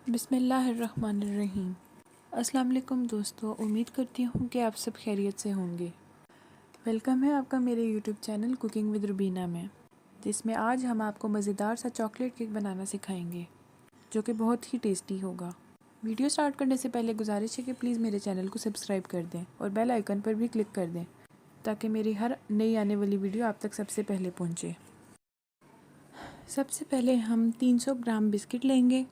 बिस्मिल्लाहिर्रहमानिर्रहीम। अस्सलाम वालेकुम दोस्तों, उम्मीद करती हूँ कि आप सब खैरियत से होंगे। वेलकम है आपका मेरे YouTube channel cooking with Rubina में, जिसमें आज हम आपको मज़ेदार सा चॉकलेट केक बनाना सिखाएंगे जो कि बहुत ही टेस्टी होगा। वीडियो स्टार्ट करने से पहले गुजारिश है कि प्लीज़ मेरे चैनल को सब्सक्राइब कर दें और बेल आइकन पर भी क्लिक कर दें ताकि मेरी हर नई आने वाली वीडियो आप तक सबसे पहले पहुँचे। सबसे पहले हम 300 ग्राम बिस्किट लेंगे।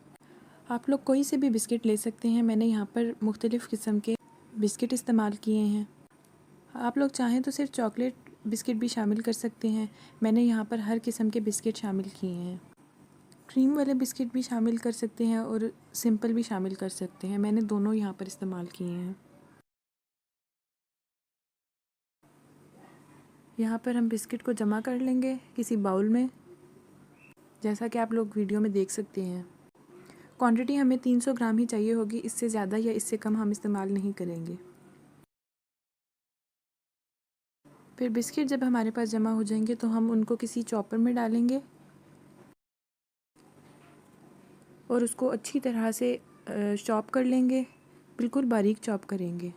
आप लोग कोई से भी बिस्किट ले सकते हैं। मैंने यहाँ पर मुख्तलिफ़ किस्म के बिस्किट इस्तेमाल किए हैं। आप लोग चाहें तो सिर्फ चॉकलेट बिस्किट भी शामिल कर सकते हैं। मैंने यहाँ पर हर किस्म के बिस्किट शामिल किए हैं। क्रीम वाले बिस्किट भी शामिल कर सकते हैं और सिंपल भी शामिल कर सकते हैं। मैंने दोनों यहाँ पर इस्तेमाल किए हैं। यहाँ पर हम बिस्किट को जमा कर लेंगे किसी बाउल में, जैसा कि आप लोग वीडियो में देख सकते हैं। क्वांटिटी हमें 300 ग्राम ही चाहिए होगी, इससे ज़्यादा या इससे कम हम इस्तेमाल नहीं करेंगे। फिर बिस्किट जब हमारे पास जमा हो जाएंगे तो हम उनको किसी चॉपर में डालेंगे और उसको अच्छी तरह से चॉप कर लेंगे, बिल्कुल बारीक चॉप करेंगे।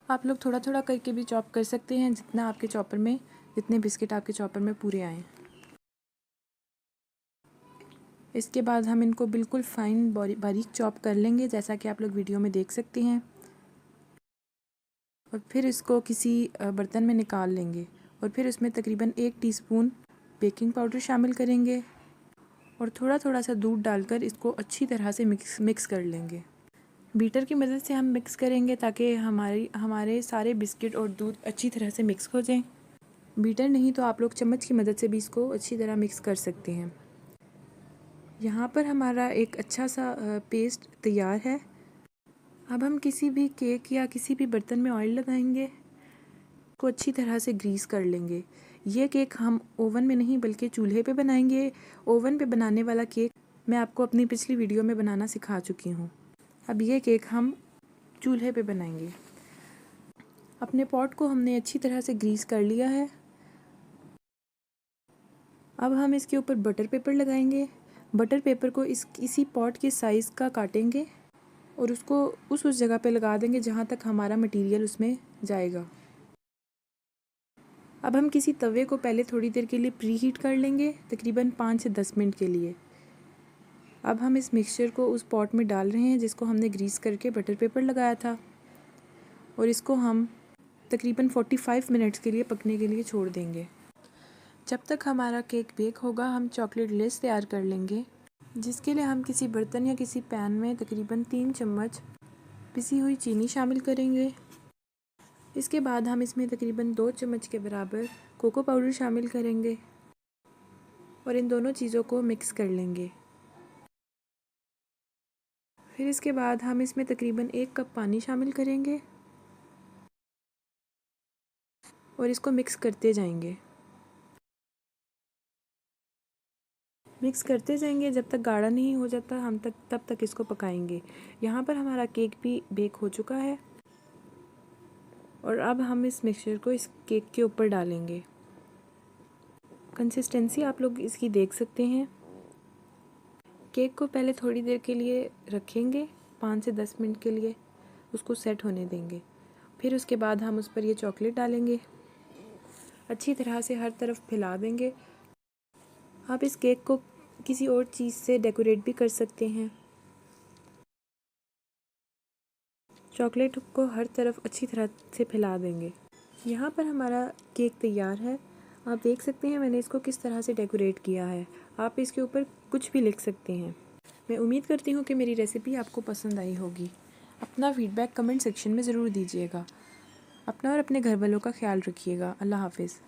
आप लोग थोड़ा थोड़ा करके भी चॉप कर सकते हैं, जितना आपके चॉपर में, जितने बिस्किट आपके चॉपर में पूरे आएँ। इसके बाद हम इनको बिल्कुल फाइन बारीक चॉप कर लेंगे, जैसा कि आप लोग वीडियो में देख सकते हैं। और फिर इसको किसी बर्तन में निकाल लेंगे और फिर उसमें तकरीबन 1 टीस्पून बेकिंग पाउडर शामिल करेंगे और थोड़ा थोड़ा सा दूध डालकर इसको अच्छी तरह से मिक्स कर लेंगे। बीटर की मदद से हम मिक्स करेंगे ताकि हमारे सारे बिस्किट और दूध अच्छी तरह से मिक्स हो जाएं। बीटर नहीं तो आप लोग चम्मच की मदद से भी इसको अच्छी तरह मिक्स कर सकते हैं। यहाँ पर हमारा एक अच्छा सा पेस्ट तैयार है। अब हम किसी भी केक या किसी भी बर्तन में ऑयल लगाएंगे, को अच्छी तरह से ग्रीस कर लेंगे। ये केक हम ओवन में नहीं बल्कि चूल्हे पे बनाएंगे। ओवन पे बनाने वाला केक मैं आपको अपनी पिछली वीडियो में बनाना सिखा चुकी हूँ। अब ये केक हम चूल्हे पे बनाएंगे। अपने पॉट को हमने अच्छी तरह से ग्रीस कर लिया है। अब हम इसके ऊपर बटर पेपर लगाएंगे। बटर पेपर को इसी पॉट के साइज़ का काटेंगे और उसको उस जगह पे लगा देंगे जहाँ तक हमारा मटेरियल उसमें जाएगा। अब हम किसी तवे को पहले थोड़ी देर के लिए प्री हीट कर लेंगे, तकरीबन 5 से 10 मिनट के लिए। अब हम इस मिक्सचर को उस पॉट में डाल रहे हैं जिसको हमने ग्रीस करके बटर पेपर लगाया था और इसको हम तकरीबन 45 मिनट्स के लिए पकने के लिए छोड़ देंगे। जब तक हमारा केक बेक होगा हम चॉकलेट लेस तैयार कर लेंगे, जिसके लिए हम किसी बर्तन या किसी पैन में तकरीबन 3 चम्मच पिसी हुई चीनी शामिल करेंगे। इसके बाद हम इसमें तकरीबन 2 चम्मच के बराबर कोको पाउडर शामिल करेंगे और इन दोनों चीज़ों को मिक्स कर लेंगे। फिर इसके बाद हम इसमें तकरीबन 1 कप पानी शामिल करेंगे और इसको मिक्स करते जाएंगे। मिक्स करते जाएंगे जब तक गाढ़ा नहीं हो जाता, हम तब तक इसको पकाएंगे। यहाँ पर हमारा केक भी बेक हो चुका है और अब हम इस मिक्सचर को इस केक के ऊपर डालेंगे। कंसिस्टेंसी आप लोग इसकी देख सकते हैं। केक को पहले थोड़ी देर के लिए रखेंगे, 5 से 10 मिनट के लिए उसको सेट होने देंगे। फिर उसके बाद हम उस पर ये चॉकलेट डालेंगे, अच्छी तरह से हर तरफ फैला देंगे। आप इस केक को किसी और चीज़ से डेकोरेट भी कर सकते हैं। चॉकलेट को हर तरफ अच्छी तरह से फैला देंगे। यहाँ पर हमारा केक तैयार है। आप देख सकते हैं मैंने इसको किस तरह से डेकोरेट किया है। आप इसके ऊपर कुछ भी लिख सकते हैं। मैं उम्मीद करती हूँ कि मेरी रेसिपी आपको पसंद आई होगी। अपना फीडबैक कमेंट सेक्शन में ज़रूर दीजिएगा। अपना और अपने घर वालों का ख्याल रखिएगा। अल्लाह हाफिज़।